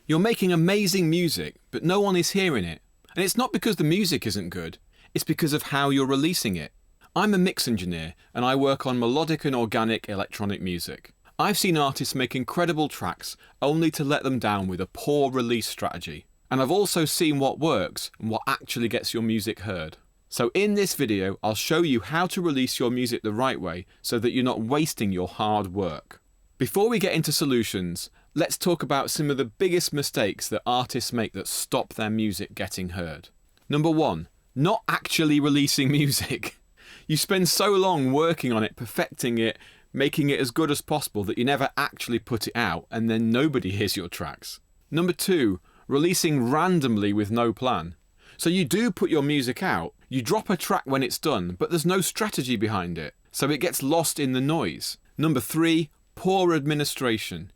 You're making amazing music, but no one is hearing it. And it's not because the music isn't good, it's because of how you're releasing it. I'm a mix engineer and I work on melodic and organic electronic music. I've seen artists make incredible tracks only to let them down with a poor release strategy. And I've also seen what works and what actually gets your music heard. So in this video, I'll show you how to release your music the right way so that you're not wasting your hard work. Before we get into solutions, let's talk about some of the biggest mistakes that artists make that stop their music getting heard. Number 1, not actually releasing music. You spend so long working on it, perfecting it, making it as good as possible that you never actually put it out, and then nobody hears your tracks. Number 2, releasing randomly with no plan. So you do put your music out, you drop a track when it's done, but there's no strategy behind it, so it gets lost in the noise. Number 3, poor administration.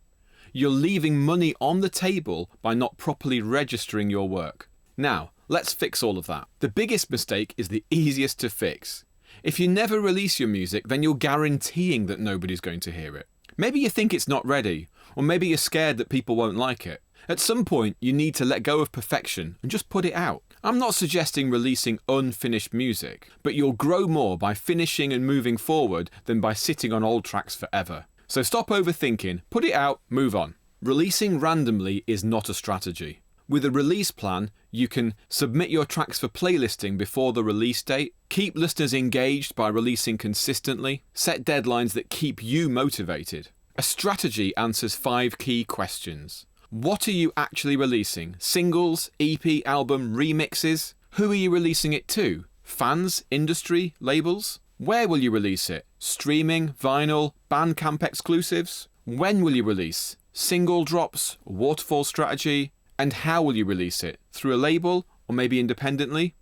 You're leaving money on the table by not properly registering your work. Now, let's fix all of that. The biggest mistake is the easiest to fix. If you never release your music, then you're guaranteeing that nobody's going to hear it. Maybe you think it's not ready, or maybe you're scared that people won't like it. At some point, you need to let go of perfection and just put it out. I'm not suggesting releasing unfinished music, but you'll grow more by finishing and moving forward than by sitting on old tracks forever. So stop overthinking, put it out, move on. Releasing randomly is not a strategy. With a release plan, you can submit your tracks for playlisting before the release date, keep listeners engaged by releasing consistently, set deadlines that keep you motivated. A strategy answers 5 key questions. What are you actually releasing? Singles, EP, album, remixes? Who are you releasing it to? Fans, industry, labels? Where will you release it? Streaming, vinyl, Bandcamp exclusives? When will you release? Single drops, waterfall strategy? And how will you release it? Through a label or maybe independently?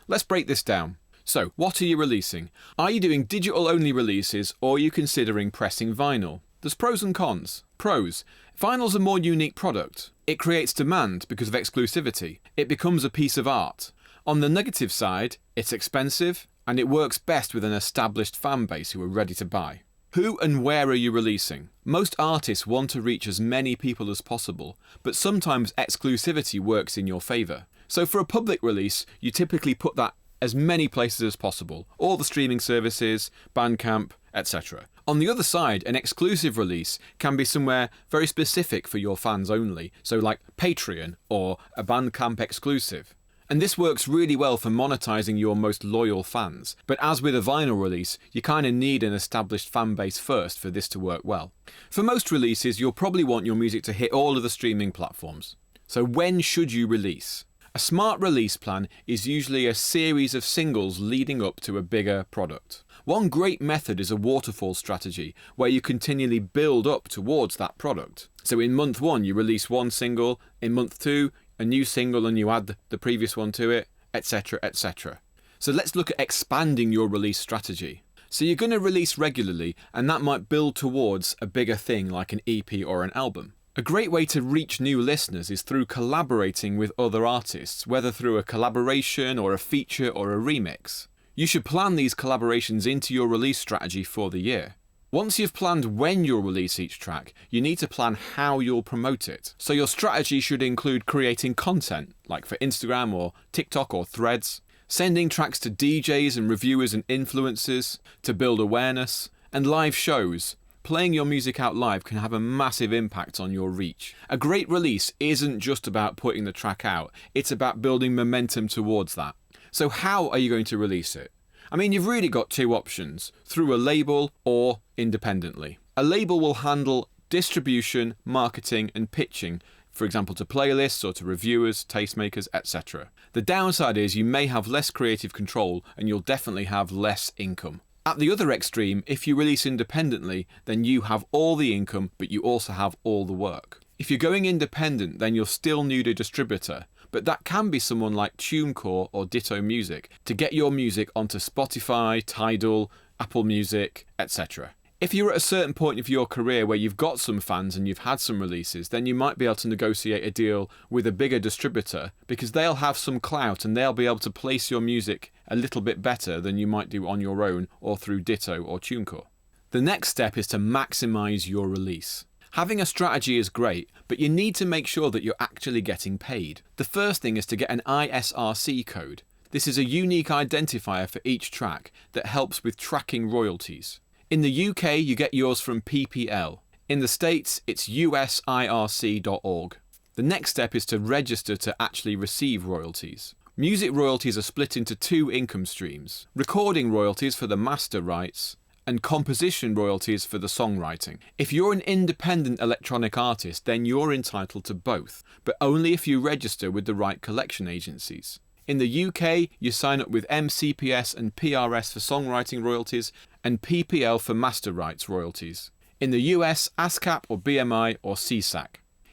Let's break this down. So, what are you releasing? Are you doing digital only releases or are you considering pressing vinyl? There's pros and cons. Pros. Vinyl's a more unique product. It creates demand because of exclusivity. It becomes a piece of art. On the negative side, it's expensive and it works best with an established fan base who are ready to buy. Who and where are you releasing? Most artists want to reach as many people as possible, but sometimes exclusivity works in your favour. So for a public release, you typically put that as many places as possible, all the streaming services, Bandcamp, etc. On the other side, an exclusive release can be somewhere very specific for your fans only, so like Patreon or a Bandcamp exclusive. And this works really well for monetizing your most loyal fans. But as with a vinyl release, you kind of need an established fan base first for this to work well. For most releases, you'll probably want your music to hit all of the streaming platforms. So when should you release? A smart release plan is usually a series of singles leading up to a bigger product. One great method is a waterfall strategy, where you continually build up towards that product. So in month 1, you release one single, in month 2, a new single and you add the previous one to it, etc, etc. So let's look at expanding your release strategy. So you're going to release regularly and that might build towards a bigger thing like an EP or an album. A great way to reach new listeners is through collaborating with other artists, whether through a collaboration or a feature or a remix. You should plan these collaborations into your release strategy for the year. Once you've planned when you'll release each track, you need to plan how you'll promote it. So your strategy should include creating content, like for Instagram or TikTok or Threads, sending tracks to DJs and reviewers and influencers to build awareness, and live shows. Playing your music out live can have a massive impact on your reach. A great release isn't just about putting the track out, it's about building momentum towards that. So how are you going to release it? I mean, you've really got 2 options, through a label or independently. A label will handle distribution, marketing and pitching, for example to playlists or to reviewers, tastemakers, etc. The downside is you may have less creative control and you'll definitely have less income. At the other extreme, if you release independently, then you have all the income but you also have all the work. If you're going independent, then you'll still need a distributor. But that can be someone like TuneCore or Ditto Music to get your music onto Spotify, Tidal, Apple Music, etc. If you're at a certain point of your career where you've got some fans and you've had some releases, then you might be able to negotiate a deal with a bigger distributor because they'll have some clout and they'll be able to place your music a little bit better than you might do on your own or through Ditto or TuneCore. The next step is to maximize your release. Having a strategy is great, but you need to make sure that you're actually getting paid. The first thing is to get an ISRC code. This is a unique identifier for each track that helps with tracking royalties. In the UK, you get yours from PPL. In the States, it's usirc.org. The next step is to register to actually receive royalties. Music royalties are split into two income streams: recording royalties for the master rights and composition royalties for the songwriting. If you're an independent electronic artist, then you're entitled to both, but only if you register with the right collection agencies. In the UK, you sign up with MCPS and PRS for songwriting royalties and PPL for master rights royalties. In the US, ASCAP or BMI or CSAC.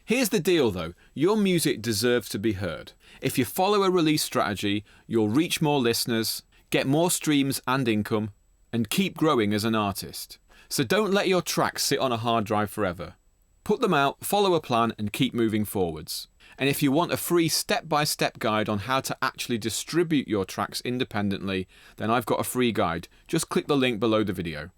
Here's the deal though, your music deserves to be heard. If you follow a release strategy, you'll reach more listeners, get more streams and income, and keep growing as an artist. So don't let your tracks sit on a hard drive forever. Put them out, follow a plan, and keep moving forwards. And if you want a free step-by-step guide on how to actually distribute your tracks independently, then I've got a free guide. Just click the link below the video.